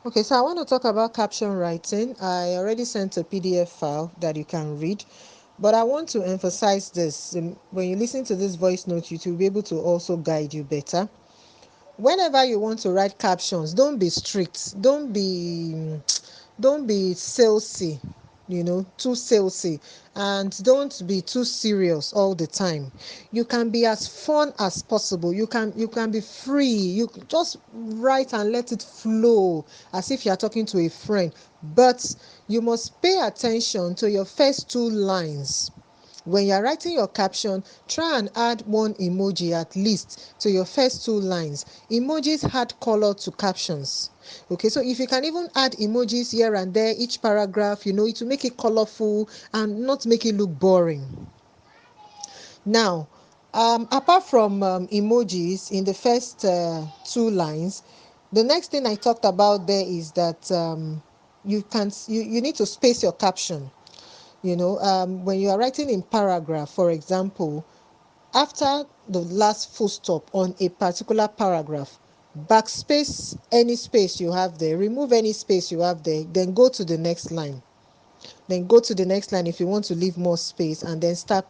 Okay, so I want to talk about caption writing. I already sent a PDF file that you can read, but I want to emphasize this. When you listen to this voice note, it will be able to also guide you better. Whenever you want to write captions, don't be strict. Don't be salesy, too salesy, and don't be too serious all the time. You can be as fun as possible. You can be free. You just write and let it flow as if you're talking to a friend, but you must pay attention to your first two lines. When you're writing your caption, try and add one emoji at least to your first two lines. Emojis add color to captions. Okay, so if you can even add emojis here and there, each paragraph, it will make it colorful and not make it look boring. Now, apart from emojis in the first two lines, the next thing I talked about there is that you need to space your caption. When you are writing in paragraph, for example, after the last full stop on a particular paragraph, backspace any space you have there, remove any space you have there, then go to the next line. Then go to the next line if you want to leave more space, and then start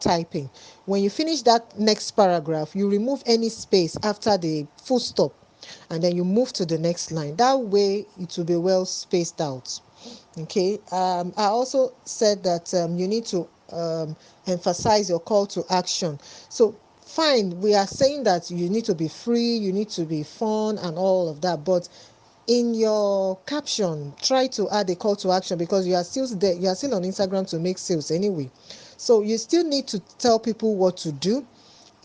typing. When you finish that next paragraph, you remove any space after the full stop, and then you move to the next line. That way it will be well spaced out. Okay. I also said that you need to emphasize your call to action. So fine, we are saying that you need to be free, you need to be fun and all of that, but in your caption, try to add a call to action, because you are still there, you are still on Instagram to make sales anyway. So you still need to tell people what to do.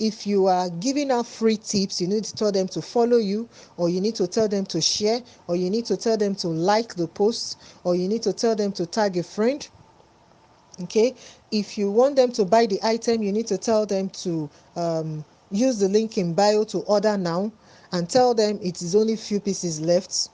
If you are giving out free tips, you need to tell them to follow you, or you need to tell them to share, or you need to tell them to like the post, or you need to tell them to tag a friend. Okay. If you want them to buy the item, you need to tell them to use the link in bio to order now, and tell them it is only few pieces left,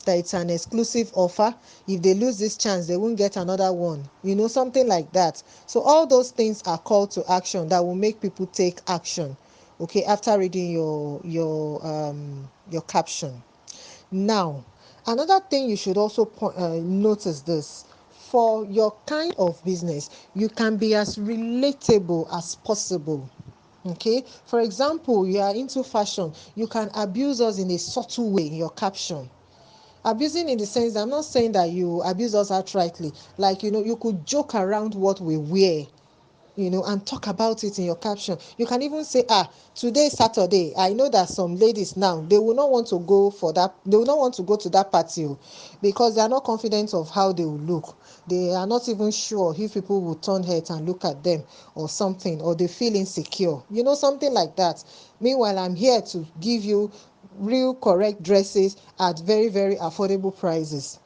that it's an exclusive offer. If they lose this chance, they won't get another one, something like that. So all those things are call to action that will make people take action, okay, after reading your caption. Now, another thing you should also notice this: for your kind of business, you can be as relatable as possible. Okay, for example, you are into fashion, you can abuse us in a subtle way in your caption. Abusing in the sense, I'm not saying that you abuse us outrightly. Like, you could joke around what we wear, and talk about it in your caption. You can even say, today is Saturday. I know that some ladies now, they will not want to go for that, they will not want to go to that party, because they are not confident of how they will look. They are not even sure if people will turn heads and look at them or something, or they feel insecure, something like that. Meanwhile, I'm here to give you real correct dresses at very, very affordable prices,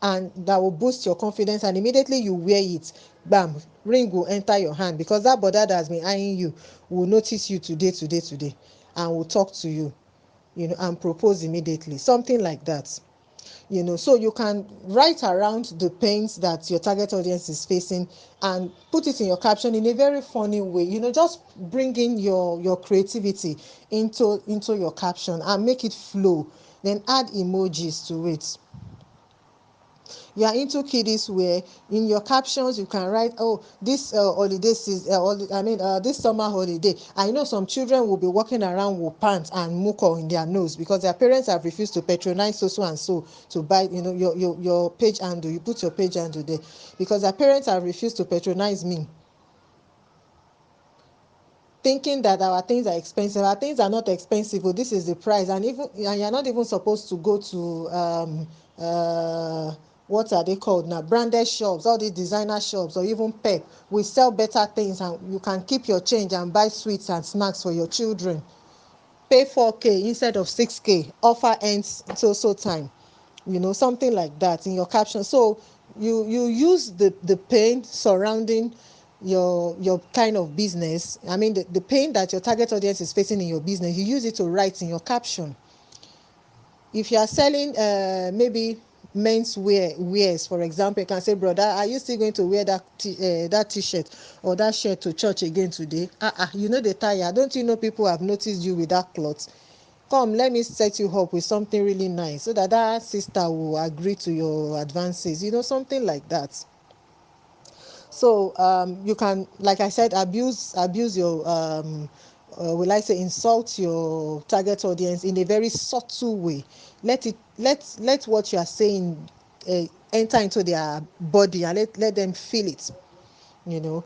and that will boost your confidence, and immediately you wear it, bam, ring will enter your hand, because that brother that has been eyeing you will notice you today, and will talk to you, and propose immediately, something like that. So you can write around the pains that your target audience is facing, and put it in your caption in a very funny way. Just bring in your creativity into your caption and make it flow, then add emojis to it. You are into kiddies wear, in your captions you can write, this holiday season, this summer holiday, I know some children will be walking around with pants and muco in their nose, because their parents have refused to patronize so and so to buy, your page handle. You put your page handle there, because their parents have refused to patronize me, thinking that our things are expensive. Our things are not expensive. This is the price. And you're not even supposed to go to what are they called now, branded shops, all these designer shops, or even Pep. We sell better things, and you can keep your change and buy sweets and snacks for your children. Pay 4K instead of 6K. Offer ends so time, something like that in your caption. So you use the pain surrounding your kind of business. I mean, the pain that your target audience is facing in your business, you use it to write in your caption. If you are selling maybe men's wears, for example, you can say, brother, are you still going to wear that t-shirt or that shirt to church again today? The tire, don't you know people have noticed you with that cloth? come, let me set you up with something really nice, so that that sister will agree to your advances, something like that. So you can, like I said, abuse your will I say, insult your target audience in a very subtle way. Let what you are saying enter into their body, and let them feel it. you know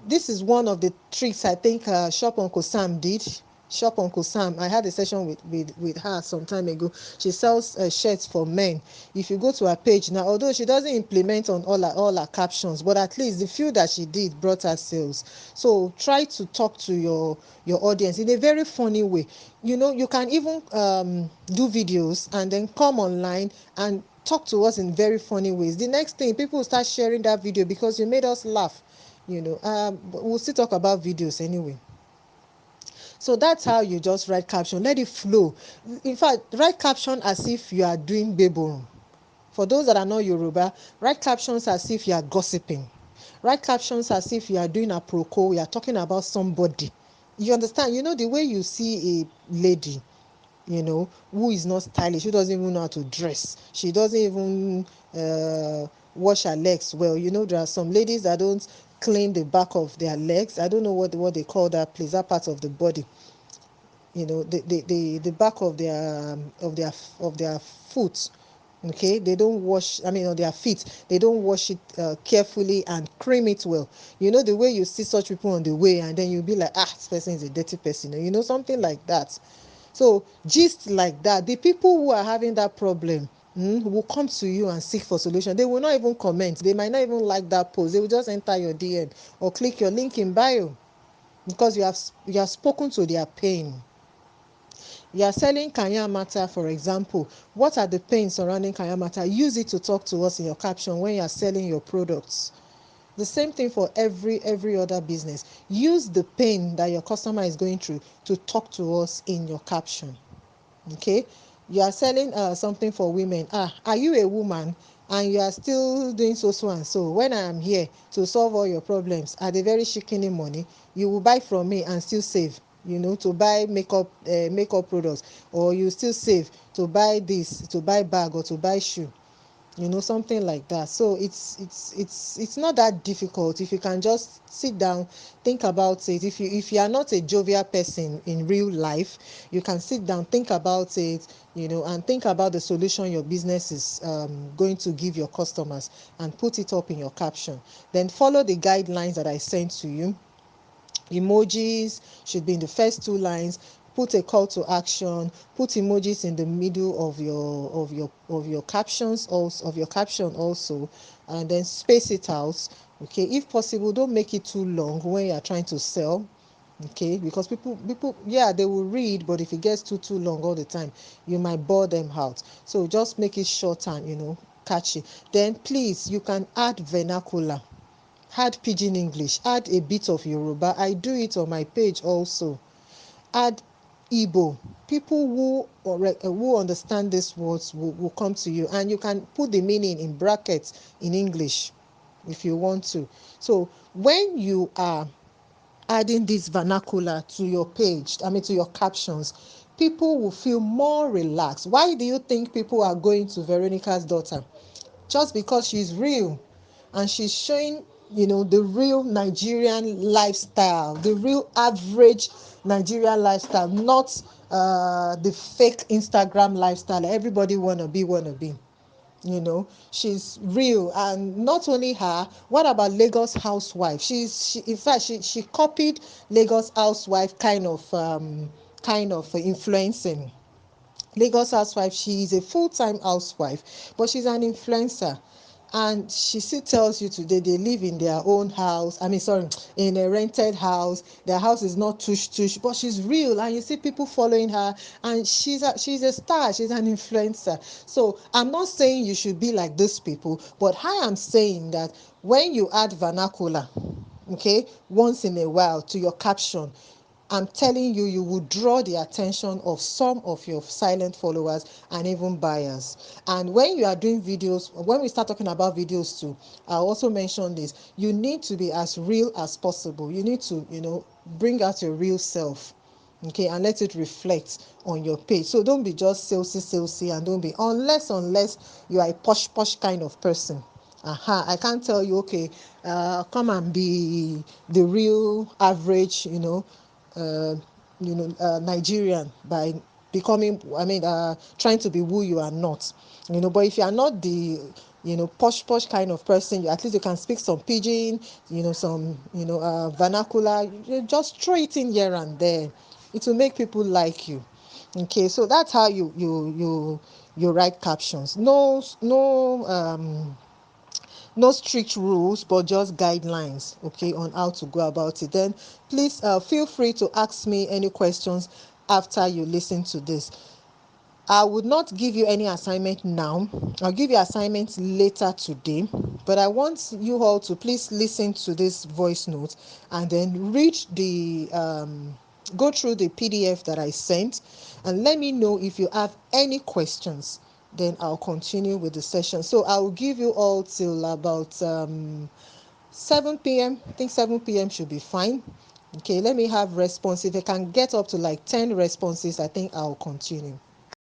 this is one of the tricks I think Shop Uncle Sam did. Shop Uncle Sam, I had a session with her some time ago. She sells shirts for men. If you go to her page now, although she doesn't implement on all her captions, but at least the few that she did brought her sales. So try to talk to your audience in a very funny way. You can even do videos and then come online and talk to us in very funny ways. The next thing, people will start sharing that video because you made us laugh. But we'll still talk about videos anyway. So that's how you just write caption. Let it flow. In fact, write caption as if you are doing bebo. For those that are not Yoruba, write captions as if you are gossiping. Write captions as if you are doing a proco, you are talking about somebody. You understand? The way you see a lady, who is not stylish, who doesn't even know how to dress. She doesn't even wash her legs well. There are some ladies that don't clean the back of their legs. I don't know what they call that place, that part of the body. The back of their foot. Okay, they don't wash, on their feet, they don't wash it carefully and cream it well. The way you see such people on the way, and then you'll be like, this person is a dirty person, something like that. So just like that, the people who are having that problem will come to you and seek for solution. They will not even comment, they might not even like that post, they will just enter your DM or click your link in bio, because you have spoken to their pain. You are selling kayamata, for example. What are the pains surrounding kayamata? Use it to talk to us in your caption when you are selling your products. The same thing for every other business. Use the pain that your customer is going through to talk to us in your caption. Okay, you are selling something for women. Are you a woman and you are still doing so and so? When I am here to solve all your problems at a very shikini money, you will buy from me and still save, to buy makeup products, or you still save to buy this, to buy bag, or to buy shoe, something like that. So it's not that difficult if you can just sit down, think about it. If you are not a jovial person in real life, you can sit down, think about it, and think about the solution your business is going to give your customers, and put it up in your caption. Then follow the guidelines that I sent to you. Emojis should be in the first two lines. Put a call to action. Put emojis in the middle of your captions, also of your caption also, and then space it out. Okay, if possible, don't make it too long when you are trying to sell. Okay, because people, yeah, they will read, but if it gets too long all the time, you might bore them out. So just make it short and catchy. Then please, you can add vernacular. Add pidgin English, add a bit of Yoruba. I do it on my page also. Add Igbo. People who understand these words will come to you, and you can put the meaning in brackets in English if you want to. So when you are adding this vernacular to your page, to your captions, people will feel more relaxed. Why do you think people are going to Veronica's daughter? Just because she's real, and she's showing the real Nigerian lifestyle, the real average Nigerian lifestyle, not the fake Instagram lifestyle everybody wanna be. She's real. And not only her, what about Lagos housewife? In fact, she copied Lagos housewife kind of influencing. Lagos housewife, she is a full-time housewife, but she's an influencer. And she still tells you today they live in their own house. In a rented house. Their house is not tush, but she's real, and you see people following her, and she's a star. She's an influencer. So I'm not saying you should be like those people, but I am saying that when you add vernacular, okay, once in a while to your caption, I'm telling you, you will draw the attention of some of your silent followers and even buyers. And when you are doing videos, when we start talking about videos too, I also mentioned this, you need to be as real as possible. You need to, bring out your real self. Okay, and let it reflect on your page. So don't be just salesy, and don't be, unless you are a posh kind of person. I can't tell you, okay, come and be the real average, Nigerian by becoming, trying to be who you are not. But if you are not the, posh kind of person, at least you can speak some pidgin, some, vernacular. You just throw it in here and there. It will make people like you. Okay, so that's how you write captions. No strict rules, but just guidelines, okay, on how to go about it. Then please feel free to ask me any questions after you listen to this. I would not give you any assignment now. I'll give you assignments later today, but I want you all to please listen to this voice note and then read go through the PDF that I sent, and let me know if you have any questions. Then I'll continue with the session. So I will give you all till about 7 p.m. I think 7 p.m. should be fine. Okay, let me have response. If I can get up to like 10 responses, I think I'll continue.